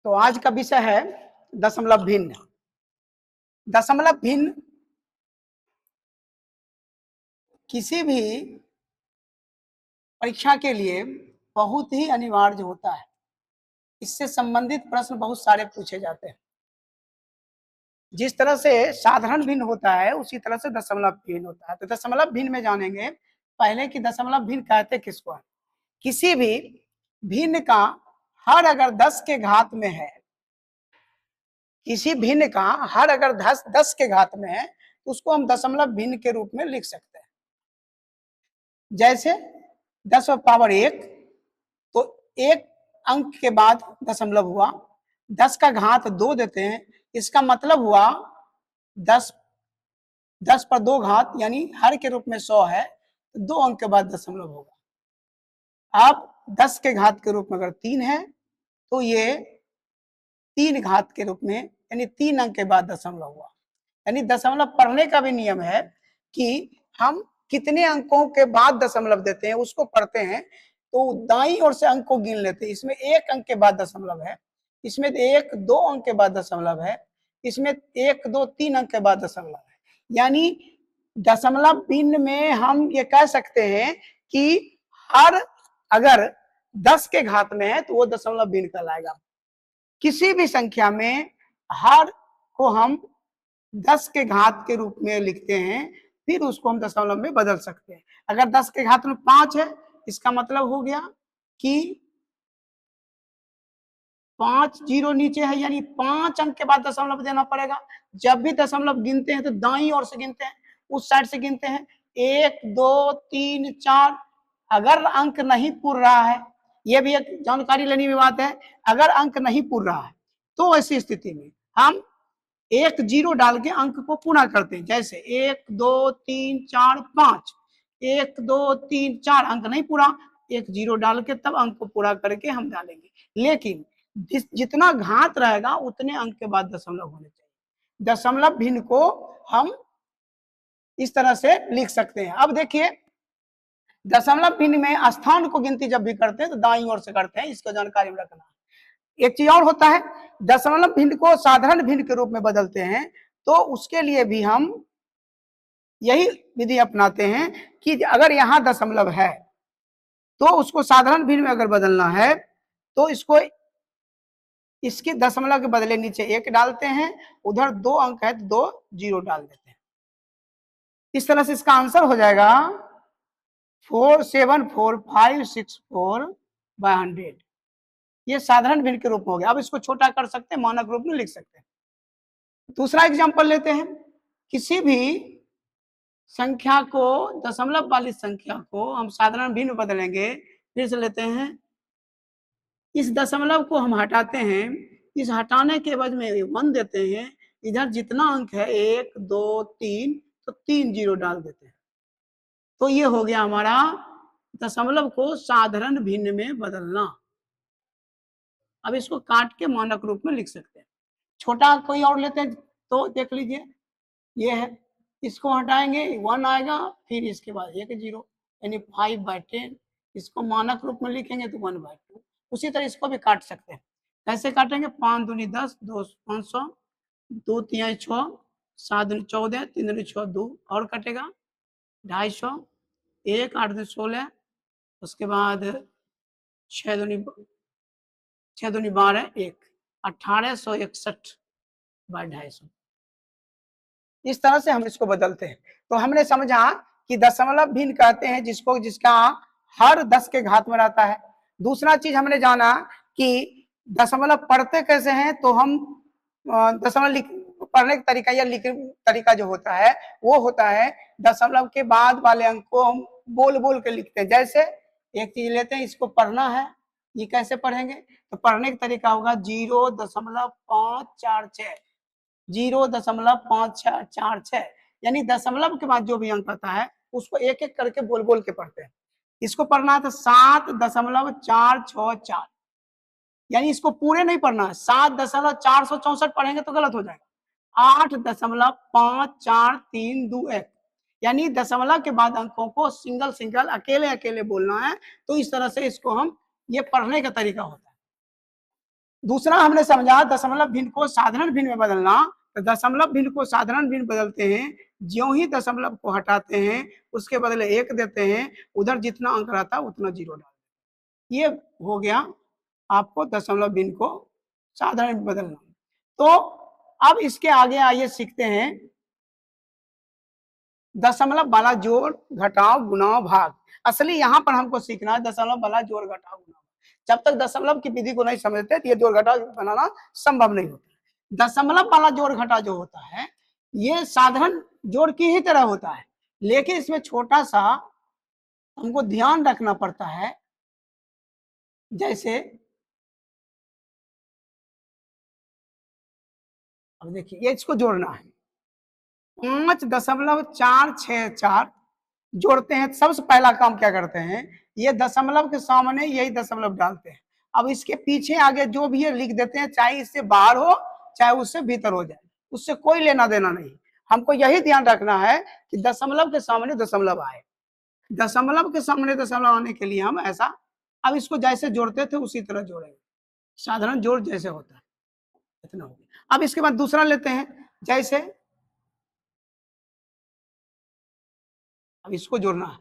तो आज का विषय है दशमलव भिन्न। दशमलव भिन्न किसी भी परीक्षा के लिए बहुत ही अनिवार्य होता है। इससे संबंधित प्रश्न बहुत सारे पूछे जाते हैं। जिस तरह से साधारण भिन्न होता है उसी तरह से दशमलव भिन्न होता है। तो दशमलव भिन्न में जानेंगे पहले कि दशमलव भिन्न कहते किसको है। किसी भी भिन्न का हर अगर 10 के घात में है, किसी भिन्न का हर अगर 10 के घात में है तो उसको हम दशमलव भिन्न के रूप में लिख सकते हैं। जैसे 10⁻1 तो एक अंक के बाद दशमलव हुआ, 10 का घात 2 देते हैं, इसका मतलब हुआ 10 पर 2 घात यानी हर के रूप में 100 है, तो 2 अंक के बाद दशमलव होगा। अब 10 के घात के रूप में अगर 3 है तो ये 3 घात के रूप में यानी 3 अंक के बाद दशमलव हुआ। यानी दशमलव पढ़ने का भी नियम है कि हम कितने अंकों के बाद दशमलव देते हैं उसको पढ़ते हैं तो दाईं ओर से अंक को गिन लेते हैं। इसमें 1 अंक के बाद दशमलव है, इसमें 1-2 अंक के बाद दशमलव है, इसमें 1-2-3 अंक के बाद दशमलव है। यानी दशमलव भिन्न में हम ये कह सकते हैं कि हर अगर 10 के घात में है तो वो दशमलव भिन्न कहलाएगा। किसी भी संख्या में हर को हम 10 के घात के रूप में लिखते हैं, फिर उसको हम दशमलव में बदल सकते हैं। अगर 10 के घात में 5 है, इसका मतलब हो गया कि 5 जीरो नीचे है, यानी 5 अंक के बाद दशमलव देना पड़ेगा। जब भी दशमलव गिनते हैं तो दाईं ओर से गिनते हैं, उस साइड से गिनते हैं। 1 2 3 4 अगर अंक नहीं पूर रहा है, यह भी एक जानकारी लेने की बात है। अगर अंक नहीं पूर रहा है तो ऐसी स्थिति में हम 1 जीरो डाल के अंक को पूरा करते हैं। जैसे 1 2 3 4 5, 1 2 3 4 अंक नहीं पूरा, 1 जीरो डाल के तब अंक को पूरा करके हम डालेंगे। लेकिन जितना घात रहेगा उतने अंक के बाद दशमलव होने चाहिए। दशमलव भिन्न को हम इस तरह से लिख सकते हैं। अब देखिए दशमलव भिन्न में स्थान को गिनती जब भी करते हैं तो दाईं ओर से करते हैं, इसको जानकारी में रखना है। एक चीज और होता है, दशमलव भिन्न को साधारण भिन्न के रूप में बदलते हैं, तो उसके लिए भी हम यही विधि अपनाते हैं कि अगर यहाँ दशमलव है तो उसको साधारण भिन्न में अगर बदलना है तो इसको इसके दशमलव के बदले नीचे 1 डालते हैं, उधर 2 अंक है तो 2 जीरो डाल देते हैं। इस तरह से इसका आंसर हो जाएगा 474,564/100। ये साधारण भिन्न के रूप में हो गया। अब इसको छोटा कर सकते हैं, मानक रूप में लिख सकते हैं। दूसरा एग्जांपल लेते हैं। किसी भी संख्या को, दशमलव वाली संख्या को हम साधारण भिन्न बदलेंगे। फिर से लेते हैं, इस दशमलव को हम हटाते हैं, इस हटाने के बाद में 1 देते हैं, इधर जितना अंक है 1 2 3 तो 3 जीरो डाल देते हैं। तो ये हो गया हमारा दशमलव को साधारण भिन्न में बदलना। अब इसको काट के मानक रूप में लिख सकते हैं। छोटा कोई और लेते हैं तो देख लीजिए, ये है, इसको हटाएंगे 1 आएगा, फिर इसके बाद 1 जीरो यानी 5/10। इसको मानक रूप में लिखेंगे तो 1/2। उसी तरह इसको भी काट सकते हैं। कैसे काटेंगे? 5 दूनी 10, 2 500, 2 तिहाई 6, 7 दूनी 14, 3 दूनी 6 2 और कटेगा 250, 1 8 दूनी 16, उसके बाद 6 दूनी 12 1, 1861/250। इस तरह से हम इसको बदलते हैं। तो हमने समझा कि दशमलव भिन्न कहते हैं जिसका हर 10 के घात में रहता है। दूसरा चीज हमने जाना कि दशमलव पढ़ते कैसे हैं, तो हम दशमलव पढ़ने का तरीका या लिखने का तरीका जो होता है वो होता है दशमलव के बाद वाले अंक को हम बोल बोल के लिखते हैं। जैसे एक चीज लेते हैं, इसको पढ़ना है, ये कैसे पढ़ेंगे? तो पढ़ने का तरीका होगा 0.546, 0.546, यानी दशमलव के बाद जो भी अंक आता है उसको एक एक करके बोल बोल के पढ़ते हैं। इसको पढ़ना है तो 7.464, यानी इसको पूरे नहीं पढ़ना है, 7.464 पढ़ेंगे तो गलत हो जाएगा। 8.54321, यानी दशमलव के बाद अंकों को सिंगल सिंगल अकेले अकेले बोलना है। तो इस तरह से इसको हम, ये पढ़ने का तरीका होता है। दूसरा हमने समझा दशमलव भिन्न को साधारण भिन्न में बदलना। तो दशमलव भिन्न को साधारण भिन्न बदलते हैं, ज्यों ही दशमलव को हटाते हैं उसके बदले 1 देते हैं, उधर जितना अंक रहता है उतना 0 डाल। ये हो गया आपको दशमलव भिन्न को साधारण में बदलना। तो अब इसके आगे आइए सीखते हैं दशमलव वाला जोड़ घटाव गुणाव भाग। असली यहाँ पर हमको सीखना है दशमलव वाला जोड़ घटाव गुणाव। जब तक दशमलव की विधि को नहीं समझते तो ये जोड़ घटाव बनाना संभव नहीं होता। दशमलव वाला जोड़ घटाव जो होता है ये साधारण जोड़ की ही तरह होता है, लेकिन इसमें छोटा सा हमको ध्यान रखना पड़ता है। जैसे अब देखिए ये इसको जोड़ना है 5.464 जोड़ते हैं। सबसे पहला काम क्या करते हैं, ये दशमलव के सामने यही दशमलव डालते हैं। अब इसके पीछे आगे जो भी है लिख देते हैं, चाहे इससे बाहर हो चाहे उससे भीतर हो जाए, उससे कोई लेना देना नहीं। हमको यही ध्यान रखना है कि दशमलव के सामने दशमलव आए। दशमलव के सामने दशमलव आने के लिए हम ऐसा, अब इसको जैसे जोड़ते थे उसी तरह जोड़ेंगे, साधारण जोड़ जैसे होता है इतना हो गया। अब इसके बाद दूसरा लेते हैं, जैसे अब इसको जोड़ना है,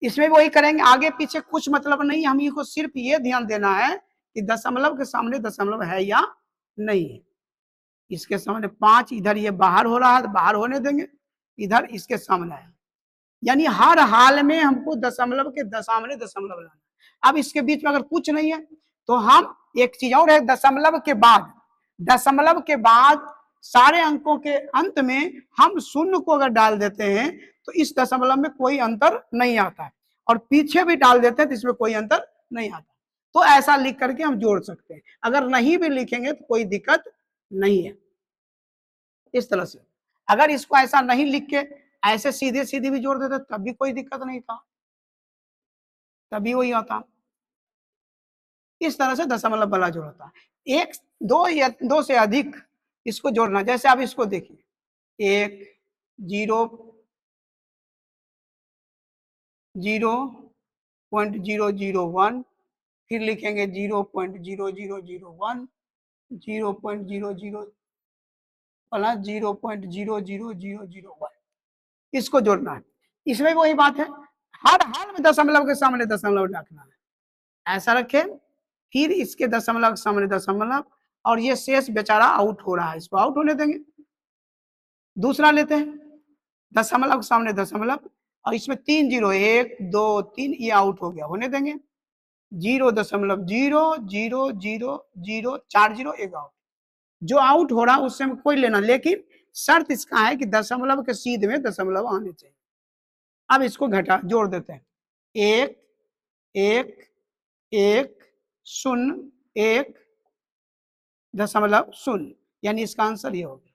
इसमें वही करेंगे, आगे पीछे कुछ मतलब नहीं। हम को सिर्फ ये ध्यान देना है कि दशमलव के सामने दशमलव है या नहीं है। इसके सामने 5, इधर ये बाहर हो रहा है तो बाहर होने देंगे, इधर इसके सामने है, यानी हर हाल में हमको दशमलव के सामने दशमलव लाना। अब इसके बीच में अगर कुछ नहीं है तो हम एक चीज और है, दशमलव के बाद सारे अंकों के अंत में हम शून्य को अगर डाल देते हैं तो इस दशमलव में कोई अंतर नहीं आता है, और पीछे भी डाल देते हैं तो इसमें कोई अंतर नहीं आता। तो ऐसा लिख करके हम जोड़ सकते हैं, अगर नहीं भी लिखेंगे तो कोई दिक्कत नहीं है। इस तरह से अगर इसको ऐसा नहीं लिख के ऐसे सीधे सीधे भी जोड़ देते तब भी कोई दिक्कत नहीं था, तभी वही आता। इस तरह से दशमलव वाला जोड़ होता है। एक, दो या दो से अधिक इसको जोड़ना, जैसे आप इसको देखिए 1 0 0.001, फिर लिखेंगे 0.0001, 0.00 प्लस 0.00001, इसको जोड़ना है। इसमें वही बात है, हर हाल में दशमलव के सामने दशमलव रखना है, ऐसा रखें। फिर इसके दशमलव के सामने दशमलव, और ये शेष बेचारा आउट हो रहा है, इसको आउट होने देंगे। दूसरा लेते हैं, दशमलव के सामने दशमलव, और इसमें 3 0, 1 2 3, ये आउट हो गया, होने देंगे। 0.00000 4 0 1 आउट, जो आउट हो रहा है उससे कोई लेना, लेकिन शर्त इसका है कि दशमलव के सीध में दशमलव आने चाहिए। अब इसको घटा जोड़ देते हैं, 1 1 1 0 1 दशमलव 0, यानी इसका आंसर ये हो गया।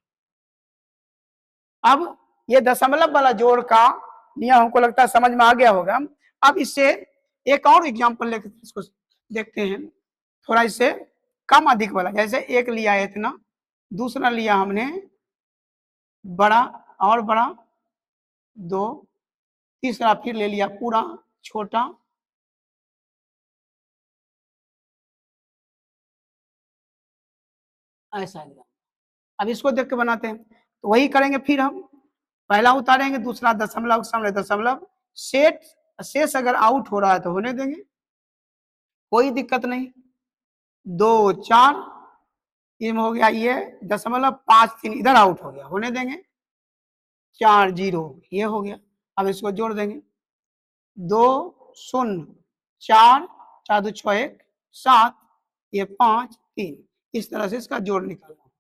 अब ये दशमलव वाला जोड़ का नियम हमको लगता है समझ में आ गया होगा। अब इससे एक और एग्जांपल लेकर इसको देखते हैं, थोड़ा इससे कम अधिक वाला। जैसे 1 लिया है इतना, दूसरा लिया हमने बड़ा और बड़ा 2, तीसरा फिर ले लिया पूरा छोटा, ऐसा लिया। अब इसको देख के बनाते हैं, तो वही करेंगे। फिर हम पहला उतारेंगे, दूसरा दशमलव के सामने दशमलव, शेष अगर आउट हो रहा है तो होने देंगे, कोई दिक्कत नहीं। 2 4 इसमें हो गया, ये दशमलव 5 3 इधर आउट हो गया, होने देंगे। 4 0 ये हो गया। अब इसको जोड़ देंगे, 2 0 4 4 2 6 1 7, ये 5 3, इस तरह से इसका जोड़ निकालना।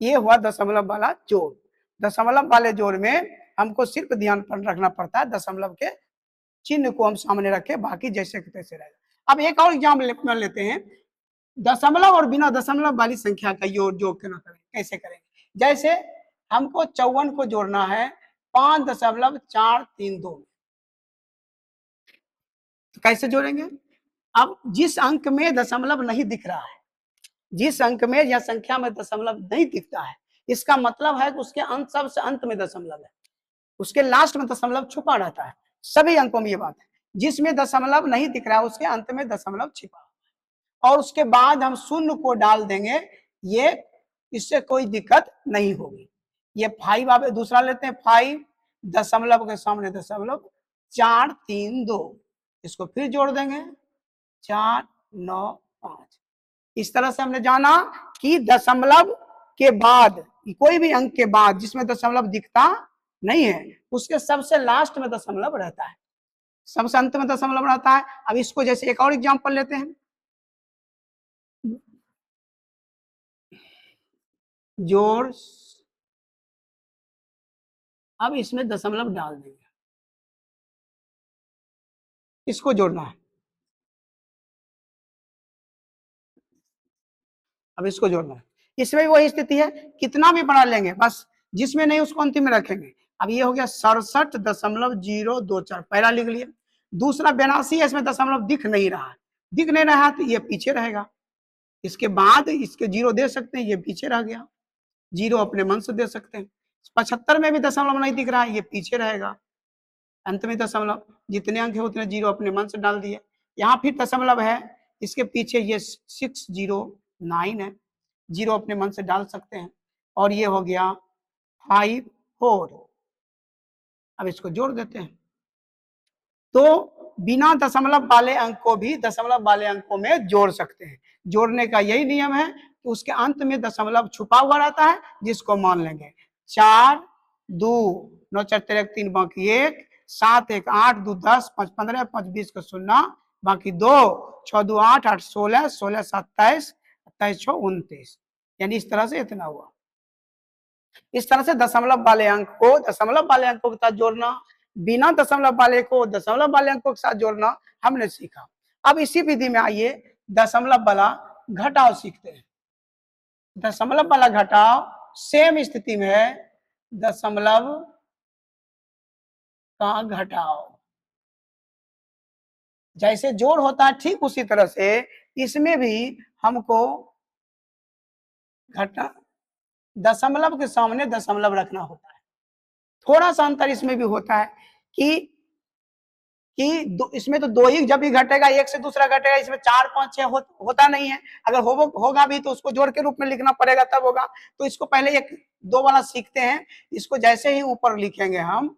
ये हुआ दशमलव वाला जोड़। दशमलव वाले जोड़ में हमको सिर्फ ध्यान रखना पड़ता है दशमलव के चिन्ह को हम सामने रखें, बाकी जैसे के तैसे रहेगा। अब एक और एग्जाम्पल लेते हैं, दशमलव और बिना दशमलव वाली संख्या का जोड़ कैसे करेंगे। जैसे हमको 54 को जोड़ना है 5.432 में, तो कैसे जोड़ेंगे। अब जिस अंक में दशमलव नहीं दिख रहा है, जिस अंक में या संख्या में दशमलव नहीं दिखता है, इसका मतलब है कि उसके अंत, सबसे अंत में दशमलव है, उसके लास्ट में दशमलव छुपा रहता है। सभी अंकों में ये बात है, जिसमें दशमलव नहीं दिख रहा है उसके अंत में दशमलव छिपा है। और उसके बाद हम शून्य को डाल देंगे, ये इससे कोई दिक्कत नहीं होगी। ये 5 आप दूसरा लेते हैं, 5 दशमलव के सामने दशमलव 4 3 2, इसको फिर जोड़ देंगे 4 9 5। इस तरह से हमने जाना कि दशमलव के बाद कोई भी अंक के बाद जिसमें दशमलव दिखता नहीं है उसके सबसे लास्ट में दशमलव रहता है, सबसे अंत में दशमलव रहता है। अब इसको जैसे एक और एग्जांपल लेते हैं, जोड़, अब इसमें दशमलव डाल देंगे, इसको जोड़ना है, अब इसको जोड़ना है। इसमें भी वही स्थिति है, कितना भी बड़ा लेंगे बस जिसमें नहीं उसको अंतिम में रखेंगे। अब ये हो गया 67.024, पहला लिख लिया। दूसरा 82 है, इसमें दशमलव दिख नहीं रहा है, दिख नहीं रहा तो ये पीछे रहेगा, इसके बाद इसके 0 दे सकते हैं, ये पीछे रह गया, 0 अपने मन से दे सकते हैं। 75 में भी दशमलव नहीं दिख रहा है, ये पीछे रहेगा, अंत में दशमलव, जितने अंक है उतने 0 अपने मन से डाल दिए। यहाँ फिर दशमलव है, इसके पीछे ये 609 है, 0 अपने मन से डाल सकते हैं, और ये हो गया 5 4। अब इसको जोड़ देते हैं, तो बिना दशमलव वाले अंक को भी दशमलव वाले अंकों में जोड़ सकते हैं। जोड़ने का यही नियम है कि उसके अंत में दशमलव छुपा हुआ रहता है, जिसको मान लेंगे 4 2 9 4 3 3 बाकी 1 7 1 8 2 10 5 15 5 20 का 0 बाकी 2 6 2 8 8 16 16 27 27 6 29, यानी इस तरह से इतना हुआ। इस तरह से दशमलव वाले अंक को दशमलव वाले अंकों के साथ जोड़ना, बिना दशमलव वाले को दशमलव वाले अंकों के साथ जोड़ना हमने सीखा। अब इसी विधि में आइए दशमलव वाला घटाव सीखते हैं। दशमलव वाला घटाव सेम स्थिति में है, दशमलव का घटाव जैसे जोड़ होता है ठीक उसी तरह से इसमें भी हमको घटा दशमलव के सामने दशमलव रखना होता है। थोड़ा सा अंतर इसमें भी होता है कि इसमें तो 2 ही जब भी घटेगा एक से दूसरा घटेगा, इसमें 4 5 6 होता नहीं है। अगर होगा भी तो उसको जोड़ के रूप में लिखना पड़ेगा तब होगा। तो इसको पहले 1 2 वाला सीखते हैं। इसको जैसे ही ऊपर लिखेंगे हम,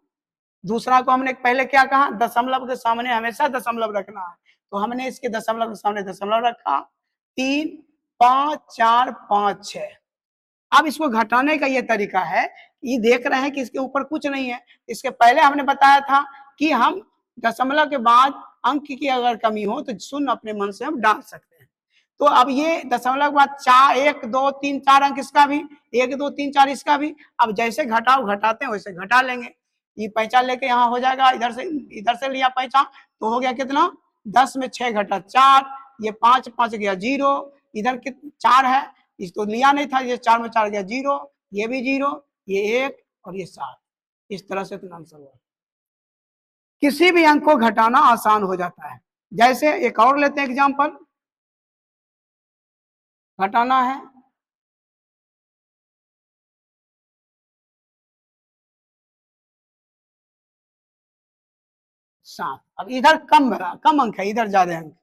दूसरा को हमने पहले क्या कहा, दशमलव के सामने हमेशा दशमलव रखना है, तो हमने इसके दशमलव के सामने दशमलव रखा 3 5 4 5 6। अब इसको घटाने का ये तरीका है, ये देख रहे हैं कि इसके ऊपर कुछ नहीं है। इसके पहले हमने बताया था कि हम दशमलव के बाद अंक की अगर कमी हो तो शून्य अपने मन से हम डाल सकते हैं। तो अब ये दशमलव के बाद 4 1 2 3 4 अंक इसका भी, 1 2 3 4 इसका भी। अब जैसे घटाव घटाते हैं वैसे घटा लेंगे। ये पैंचा लेके यहाँ हो जाएगा, इधर से लिया पैंचा तो हो गया कितना, 10 में 6 घटा 4, ये 5 5 गया 0, इधर 4 है, इसको लिया नहीं था, ये 4 में 4 गया 0, ये भी 0, ये 1 और ये 7। इस तरह से इतना आंसर हुआ। किसी भी अंक को घटाना आसान हो जाता है। जैसे एक और लेते हैं एग्जांपल, घटाना है 7। अब इधर कम अंक है, इधर ज्यादा अंक।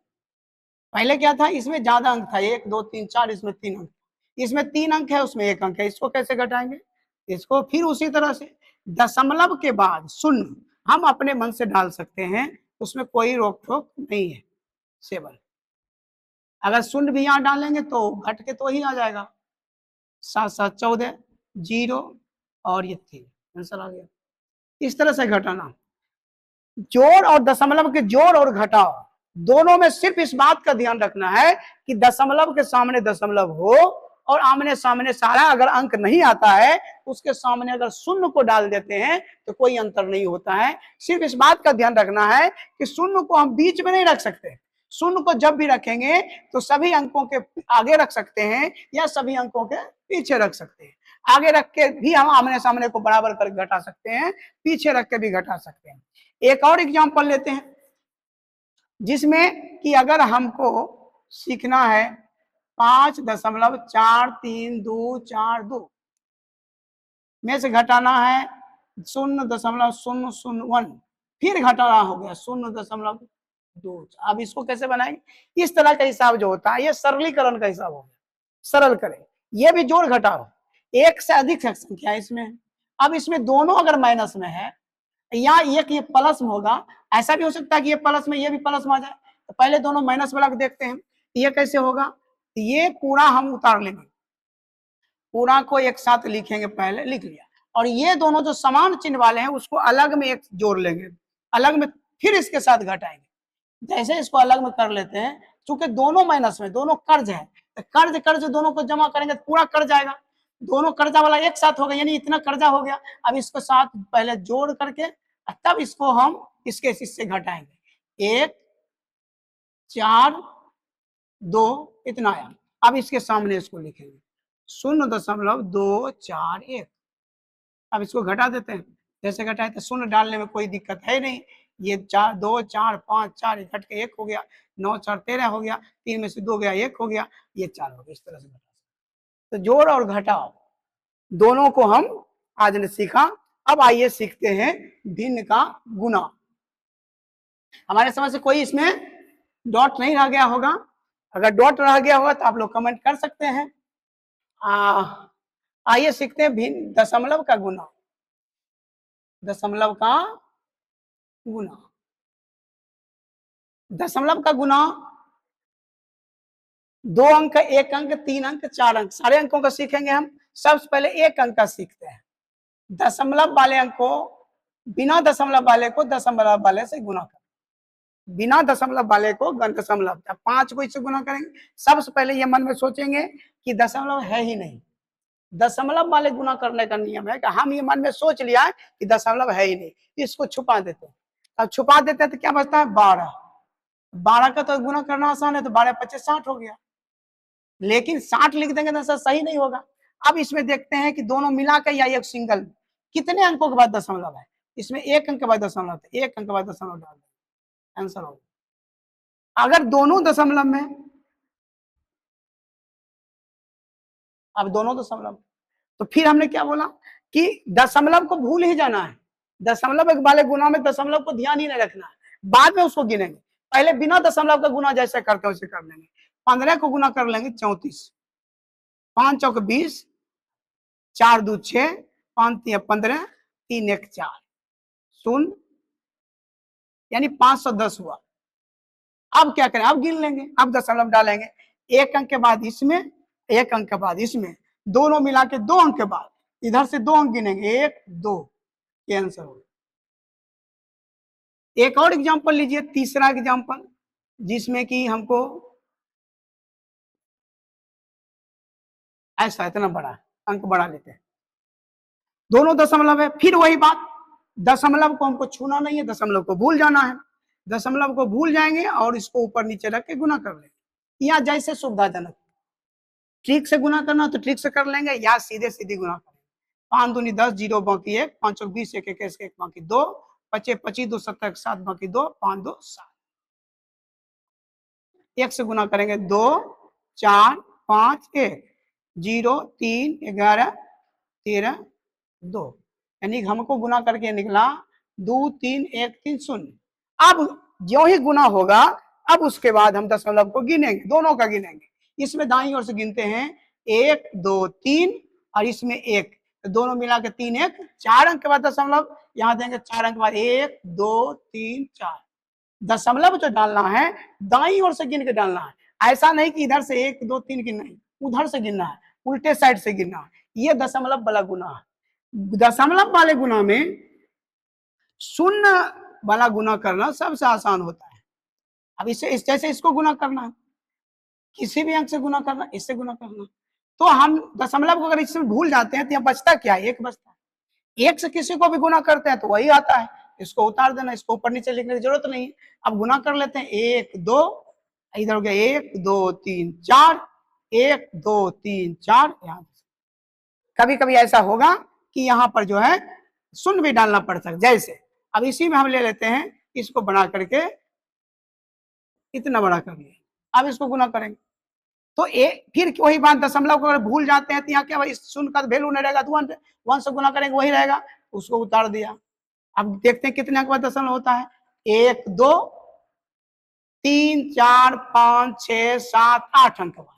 पहले क्या था, इसमें ज्यादा अंक था, 1 2 3 4, इसमें 3 अंक, इसमें 3 अंक है उसमें 1 अंक है। इसको कैसे घटाएंगे, इसको फिर उसी तरह से दशमलव के बाद शून्य हम अपने मन से डाल सकते हैं, उसमें कोई रोक टोक नहीं है। 7 अगर शून्य भी यहाँ डालेंगे तो घट के तो ही आ जाएगा, 7 7 14 0 और ये 3 आंसर आ गया। इस तरह से घटाना, जोड़ और दशमलव के जोड़ और घटाव दोनों में सिर्फ इस बात का ध्यान रखना है कि दशमलव के सामने दशमलव हो और आमने सामने सारा अगर अंक नहीं आता है उसके सामने अगर शून्य को डाल देते हैं तो कोई अंतर नहीं होता है। सिर्फ इस बात का ध्यान रखना है कि शून्य को हम बीच में नहीं रख सकते। शून्य को जब भी रखेंगे तो सभी अंकों के आगे रख सकते हैं या सभी अंकों के पीछे रख सकते हैं। आगे रख के भी हम आमने सामने को बराबर करके घटा सकते हैं, पीछे रख के भी घटा सकते हैं। एक और एग्जांपल लेते हैं जिसमें कि अगर हमको सीखना है 5.43242 में से घटाना है 0.001, फिर घटाना हो गया 0.2 2 अब इसको कैसे बनाएंगे, इस तरह का हिसाब जो होता है ये सरलीकरण का हिसाब हो गया, सरल करें, ये भी जोड़ घटाओ, एक से अधिक संख्या इसमें, अब इसमें दोनों अगर माइनस में है या एक ये प्लस में होगा, ऐसा भी हो सकता है कि ये प्लस में ये भी प्लस में आ जाए, तो पहले दोनों माइनस वाला को देखते हैं, ये कैसे होगा, ये पूरा हम उतार लेंगे, पूरा को एक साथ लिखेंगे, पहले लिख लिया, और ये दोनों जो समान चिन्ह वाले हैं उसको अलग में एक जोड़ लेंगे, अलग में फिर इसके साथ घटाएंगे, जैसे इसको अलग में कर लेते हैं, चूंकि दोनों माइनस में, दोनों कर्ज है, तो कर्ज कर्ज दोनों को जमा करेंगे तो पूरा कर्ज आएगा, दोनों कर्जा वाला एक साथ हो गया, यानी इतना कर्जा हो गया, अब इसको साथ पहले जोड़ करके तब इसको हम इसके इससे घटाएंगे, 1 4 2 इतना आया, अब इसके सामने इसको लिखेंगे 0.241, अब इसको घटा देते हैं, जैसे घटाए तो शून्य डालने में कोई दिक्कत है नहीं, ये 4 2 4 5 4 घट के 1 हो गया, 9 4 13 हो गया, 3 में से 2 गया 1 हो गया, ये 4 हो गया, इस तरह से घटा। तो जोड़ और घटाओ दोनों को हम आज ने सीखा, अब आइए सीखते हैं भिन्न का गुना। हमारे समझ से कोई इसमें डॉट नहीं रह गया होगा, अगर डॉट रह गया होगा तो आप लोग कमेंट कर सकते हैं। आइए सीखते हैं भिन्न दशमलव का गुना, दशमलव का गुना, दशमलव का गुना 2 अंक, 1 अंक, 3 अंक, 4 अंक, सारे अंकों का सीखेंगे हम। सबसे पहले 1 अंक का सीखते हैं, दशमलव वाले अंक को बिना दशमलव वाले को दशमलव वाले से गुना कर, बिना दशमलव वाले को दशमलव, 5 को इससे गुना करेंगे। सबसे पहले ये मन में सोचेंगे कि दशमलव है ही नहीं, दशमलव वाले गुना करने का नियम है कि हम ये मन में सोच लिया है कि दशमलव है ही नहीं, इसको छुपा देते हैं, अब छुपा देते हैं तो क्या बचता है 12, 12 का तो गुना करना आसान है, तो 12 25 60 हो गया, लेकिन 60 लिख देंगे तो सही नहीं होगा। अब इसमें देखते हैं कि दोनों मिला के या एक सिंगल कितने अंकों के बाद दशमलव है, इसमें 1 अंक के बाद दशमलव, 1 अंक के बाद दशमलव डाल दें, आंसर होगा। अगर दोनों दशमलव में, अब दोनों दशमलव, तो फिर हमने क्या बोला कि दशमलव को भूल ही जाना है, दशमलव वाले गुना में दशमलव को ध्यान ही नहीं रखना है, बाद में उसको गिनेंगे, पहले बिना दशमलव का गुना जैसे करते हैं वैसे कर लेंगे। 15 को गुना कर लेंगे 34, 5 चौक 20, 4 2 6, 5 3 15, 3 1 4, 0 यानी 510 हुआ। अब क्या करें, अब गिन लेंगे, अब दशमलव डालेंगे, 1 अंक के बाद इसमें, 1 अंक के बाद इसमें, दोनों मिला के 2 अंक के बाद इधर से 2 अंक गिनेंगे, 1 2, ये आंसर होगा। एक और एग्जांपल लीजिए, तीसरा एग्जांपल, जिसमें कि हमको ऐसा इतना बड़ा अंक बढ़ा लेते हैं, दोनों दशमलव है, फिर वही बात, दशमलव को हमको छूना नहीं है, दशमलव को भूल जाना है, दशमलव को भूल जाएंगे और इसको ऊपर नीचे रख के गुना कर लेंगे, या जैसे सुविधाजनक, ट्रिक से गुना करना तो ट्रिक से कर लेंगे, या सीधे सीधे गुना करेंगे। 5 दूनी 10, 0 बाकी 1, 5 चौक 20, 1 1 1 बाकी 2, 25 25 2 7 7 बाकी 2, 5 2 7, 1 से गुना करेंगे 2 4 5 1, 0 3 11 13 2, यानी हमको गुना करके निकला 2 3 1 3 0। अब जो ही गुना होगा, अब उसके बाद हम दशमलव को गिनेंगे, दोनों का गिनेंगे, इसमें दाईं ओर से गिनते हैं 1 2 3 और इसमें 1, तो दोनों मिला के 3 1, 4 अंक के बाद दशमलव, यहाँ देंगे 4 अंक के बाद 1 2 3 4, दशमलव जो डालना है दाईं ओर से गिन के डालना है, ऐसा नहीं कि इधर से 1 2 3 गिनना है, उधर से गिनना है, उल्टे साइड से गिनना है, ये दशमलव वाला गुना है। दशमलव वाले गुना में शून्य वाला गुना करना सबसे आसान होता है। अब इसे जैसे इसको गुना करना है, किसी भी अंक से गुना करना, इससे गुना करना, तो हम दशमलव को अगर इसमें भूल जाते हैं तो यहाँ बचता क्या है, 1 बचता है, 1 से किसी को भी गुना करते हैं तो वही आता है, इसको उतार देना, इसको ऊपर नीचे लिखने की जरूरत नहीं है। अब गुना कर लेते हैं, 1 2, इधर हो गया 1 2 3 4, 1 2 3 4, यहाँ कभी कभी ऐसा होगा कि यहाँ पर जो है शून्य भी डालना पड़ सकता है, जैसे अब इसी में हम ले लेते हैं, इसको बना करके इतना बड़ा कर लिया, अब इसको गुना करेंगे तो फिर वही बात, दशमलव को अगर भूल जाते हैं तो यहाँ क्या, इस शून्य का वैल्यू नहीं रहेगा, तो 1 से गुना करेंगे वही रहेगा, उसको उतार दिया। अब देखते हैं कितने के बाद दशमलव होता है, 1 2 3 4 5 6 7 8 अंक के बाद,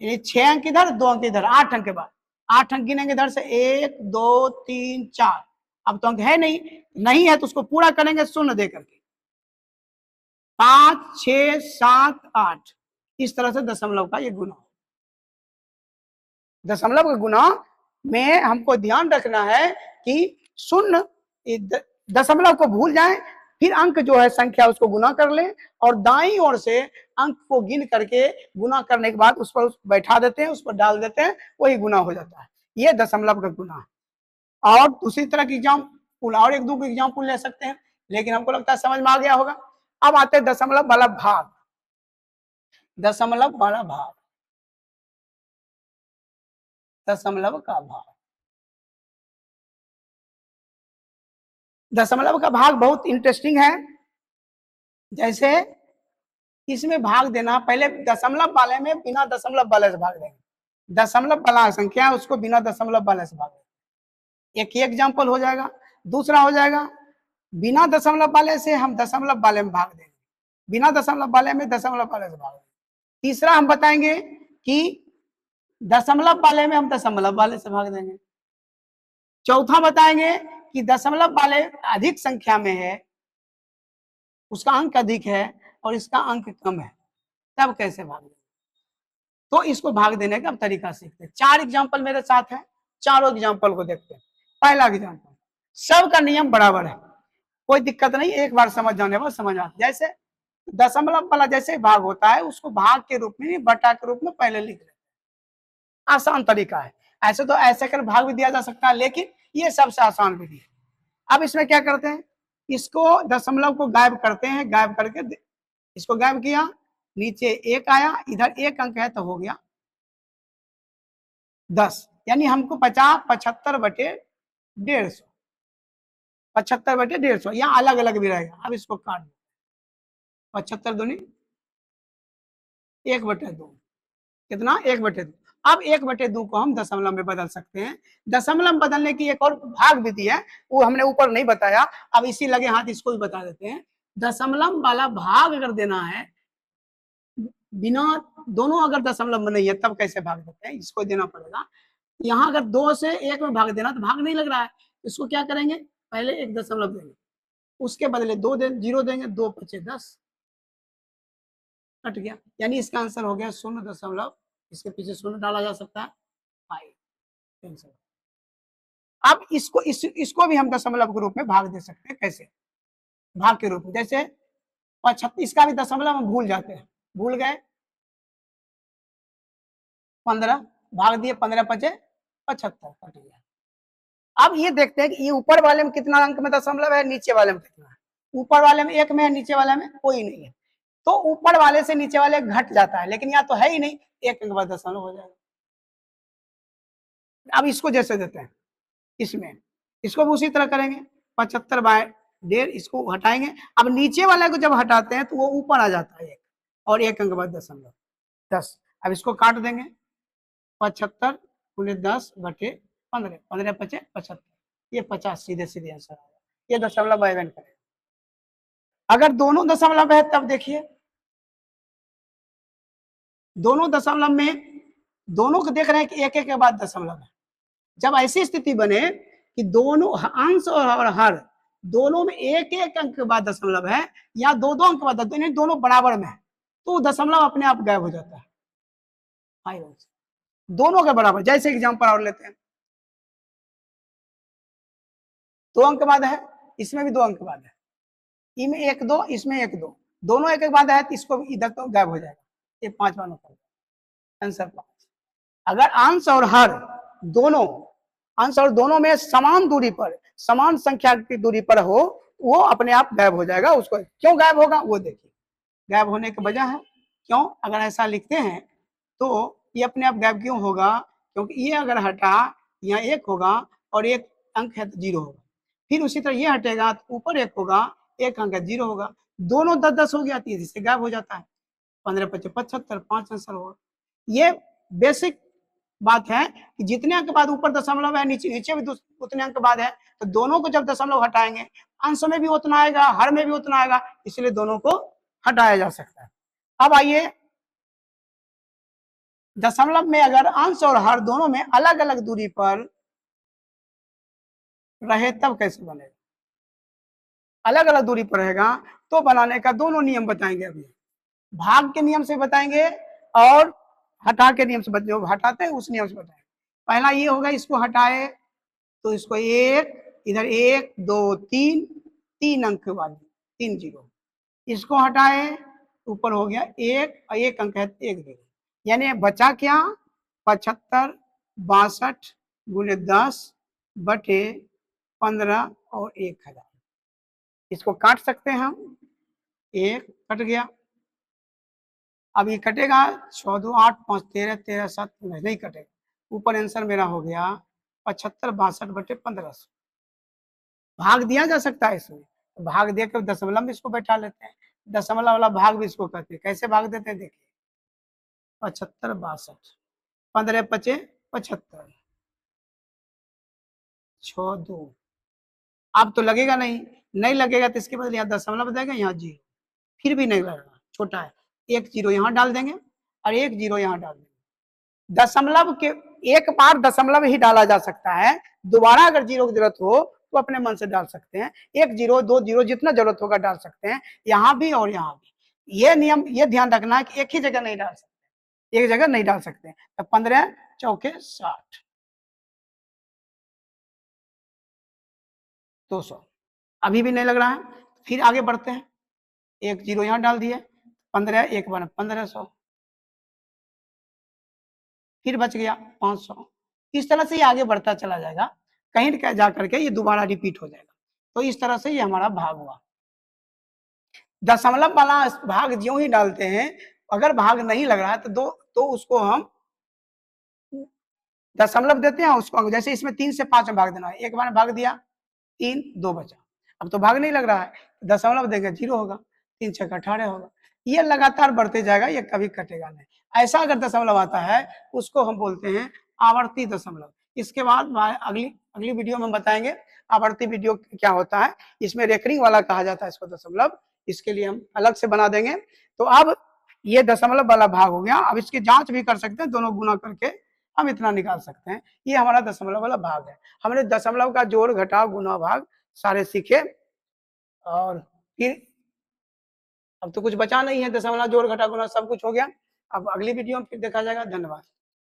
यानी 6 अंक इधर 2 अंक इधर, 8 अंक के बाद 8 अंक गिनेंगे इधर से 1 2 3 4। अब तो अंक है नहीं, नहीं है तो उसको पूरा करेंगे शून्य दे करके, 5 6 7 8। इस तरह से दशमलव का ये गुना। दशमलव के गुना में हमको ध्यान रखना है कि शून्य दशमलव को भूल जाएं, फिर अंक जो है संख्या उसको गुना कर लें और दाईं ओर से अंक को गिन करके गुना करने के बाद उस पर बैठा देते हैं, उस पर डाल देते हैं, वही गुना हो जाता है। ये दशमलव का गुना है। और दूसरी तरह की एग्जाम्पल और एक दो एग्जाम्पल ले सकते हैं, लेकिन हमको लगता है समझ में आ गया होगा। अब आते हैं दशमलव वाला भाग। दशमलव वाला भाग, दशमलव का भाग। दशमलव का भाग बहुत इंटरेस्टिंग है। जैसे इसमें भाग देना, पहले दशमलव वाले में बिना दशमलव वाले से भाग देंगे। दशमलव वाला संख्या उसको बिना दशमलव वाले से भाग देंगे। एक ही एग्जाम्पल हो जाएगा। दूसरा हो जाएगा बिना दशमलव वाले से हम दशमलव वाले में भाग देंगे, बिना दशमलव वाले में दशमलव वाले से भाग देंगे। तीसरा हम बताएंगे कि दशमलव वाले में हम दशमलव वाले से भाग देंगे। चौथा बताएंगे कि दशमलव वाले अधिक संख्या में है, उसका अंक अधिक है और इसका अंक कम है, तब कैसे भाग देंगे। तो इसको भाग देने का तरीका सीखते हैं। 4 एग्जाम्पल मेरे साथ है, चारों एग्जाम्पल को देखते हैं। पहला एग्जाम्पल, सबका नियम बराबर है, कोई दिक्कत नहीं, एक बार समझ जाने पर समझ आता। जैसे दशमलव वाला जैसे भाग होता है उसको भाग के रूप में, बटा के रूप में पहले लिख लेते हैं, आसान तरीका है। ऐसे तो ऐसे कर भाग भी दिया जा सकता है, लेकिन ये सबसे आसान विधि है। अब इसमें क्या करते हैं, इसको दशमलव को गायब करते हैं, गायब करके इसको गायब किया, नीचे 1 आया, इधर 1 अंक है तो हो गया 10, यानी हमको 50 75 बटे 150, 75 बटे 150, यहाँ अलग अलग भी रहेगा। अब इसको काट दो, 75 दूनी 1 बटे 2, कितना 1 बटे 2। अब 1 बटे 2 को हम दशमलव में बदल सकते हैं। दशमलव बदलने की एक और भाग विधि है, वो हमने ऊपर नहीं बताया, अब इसी लगे हाथ इसको भी बता देते हैं। दशमलव वाला भाग अगर देना है बिना, दोनों अगर दशमलव में नहीं है तब कैसे भाग देते हैं, इसको देना पड़ेगा। यहाँ अगर 2 से 1 में भाग देना तो भाग नहीं लग रहा है, इसको क्या करेंगे, पहले एक दशमलव देंगे, उसके बदले 2 जीरो देंगे, 2 पचे 10, कट गया, यानी इसका आंसर हो गया 0.0, इसके पीछे 0 डाला जा सकता है 5। अब इसको भी हम दशमलव के रूप में भाग दे सकते हैं। कैसे भाग के रूप में, जैसे 75, इसका भी दशमलव हम भूल जाते हैं, भूल गए 15 भाग दिए, 15 पचे 75, कट गया। अब ये देखते हैं कि ये ऊपर वाले में कितना अंक में दशमलव है, नीचे वाले में कितना है। ऊपर वाले में 1 में है, नीचे वाले में कोई नहीं है, तो ऊपर वाले से नीचे वाले घट जाता है, लेकिन यहाँ तो है ही नहीं, 1 अंक बाद दशमलव हो जाएगा। अब इसको जैसे देते हैं, इसमें इसको भी उसी तरह करेंगे, 75 बाय 1.5, इसको हटाएंगे। अब नीचे वाले को जब हटाते हैं तो वो ऊपर आ जाता है 1, और 1 अंक बाद दशमलव 10। अब इसको काट देंगे, 75 गुणे 10 बटे 15, 15 पचे 75, ये 50 सीधे सीधे आंसर आएगा। ये दशमलव व्यंजन करें। अगर दोनों दशमलव है तब देखिए, दोनों दशमलव में दोनों को देख रहे हैं कि 1 1 के बाद दशमलव है। जब ऐसी स्थिति बने कि दोनों अंश और हर दोनों में 1 1 अंक के बाद दशमलव है, या 2 2 अंक के बाद, दोनों बराबर में है, तो दशमलव अपने आप गायब हो जाता है, दोनों के बराबर। जैसे एग्जांपल और लेते हैं, 2 अंक बाद है, इसमें भी 2 अंक बाद है, इनमें 1 2, इसमें 1 2, दोनों 1 1 बाद है, तो इसको इधर तो गायब हो जाएगा, ये 5वां नंबर, आंसर 5। अगर अंश और हर दोनों, अंश और दोनों में समान दूरी पर, समान संख्या की दूरी पर हो, वो अपने आप गायब हो जाएगा। उसको क्यों गायब होगा वो देखिए, गायब होने की वजह है क्यों, अगर ऐसा लिखते हैं तो ये अपने आप गायब क्यों होगा, क्योंकि ये अगर हटा, यहाँ 1 होगा और 1 अंक है तो 0 होगा, फिर उसी तरह ये हटेगा तो ऊपर 1 होगा, 1 अंक है 0 होगा, दोनों 10 10 हो गया, 30 से गायब हो जाता है, 15 पचे 75, 5 आंसर होगा। ये बेसिक बात है कि जितने अंक बाद ऊपर दशमलव है, नीचे भी उतने अंक बाद है, तो दोनों को जब दशमलव हटाएंगे, अंश में भी उतना आएगा, हर में भी उतना आएगा, इसलिए दोनों को हटाया जा सकता है। अब आइए, दशमलव में अगर अंश और हर दोनों में अलग अलग दूरी पर रहे तब कैसे बनेगा? अलग अलग दूरी पर रहेगा तो बनाने का दोनों नियम बताएंगे अभी। भाग के नियम से बताएंगे और हटा के नियम से, जो हटाते हैं उस नियम से बताएंगे। पहला ये होगा, इसको हटाए तो इसको एक, इधर एक दो तीन, तीन अंक वाली, 3 जीरो। इसको हटाए, ऊपर हो गया एक, और एक अंक है, एक जीरो। यानी बचा क्या? 75 62 गुणे 10 बटे 15 और 1000। इसको काट सकते हैं हम, एक कट गया। अब ये कटेगा, 6 2 8 5 13 13 7 नहीं कटेगा। ऊपर आंसर मेरा हो गया 75 62 बटे 1500। भाग दिया जा सकता है इसमें, तो भाग देकर दशमलव में इसको बैठा लेते हैं। दशमलव वाला भाग भी इसको कहते हैं। कैसे भाग देते हैं देखिए, 75 62, 15 पचे 75, 6 2। अब तो लगेगा नहीं, नहीं लगेगा तो इसके बदले यहाँ दशमलव देंगे, यहाँ जीरो, फिर भी नहीं लगेगा, छोटा है। एक जीरो यहाँ डाल देंगे और एक जीरो यहाँ डाल देंगे। दशमलव के एक बार दशमलव ही डाला जा सकता है, दोबारा अगर जीरो की जरूरत हो तो अपने मन से डाल सकते हैं। एक जीरो दो जीरो जितना जरूरत होगा डाल सकते हैं, यहाँ भी और यहाँ भी। ये नियम, ये ध्यान रखना है कि एक ही जगह नहीं डाल सकते, एक जगह नहीं डाल सकते। तो 15 चौके 60, 200। अभी भी नहीं लग रहा है, फिर आगे बढ़ते हैं। एक जीरो यहाँ डाल दिए, 15 एक बार 1500, फिर बच गया 500। इस तरह से ये आगे बढ़ता चला जाएगा, कहीं जा करके ये दोबारा रिपीट हो जाएगा। तो इस तरह से ये हमारा भाग हुआ। दशमलव वाला भाग ज्यों ही डालते हैं, अगर भाग नहीं लग रहा है तो उसको हम दशमलव देते हैं उसको। जैसे इसमें 3 से 5 में भाग देना है, एक बार भाग दिया 3 2 बचा। अब तो भाग नहीं लग रहा है, दशमलव देंगे, 0 होगा, 3 6 18 होगा। ये लगातार बढ़ते जाएगा, ये कभी कटेगा नहीं। ऐसा अगर दशमलव आता है उसको हम बोलते हैं आवर्ती दशमलव। इसके बाद अगली अगली वीडियो में हम बताएंगे आवर्ती वीडियो क्या होता है। इसमें रेकरिंग वाला कहा जाता है इसको दशमलव, इसके लिए हम अलग से बना देंगे। तो अब ये दशमलव वाला भाग हो गया। अब इसकी जांच भी कर सकते हैं, दोनों गुना करके हम इतना निकाल सकते हैं। ये हमारा दशमलव वाला भाग है। हमने दशमलव का जोड़ घटाव गुना भाग सारे सीखे। और फिर अब तो कुछ बचा नहीं है, दशमलव जोड़ घटा गुना सब कुछ हो गया। अब अगली वीडियो में फिर देखा जाएगा। धन्यवाद।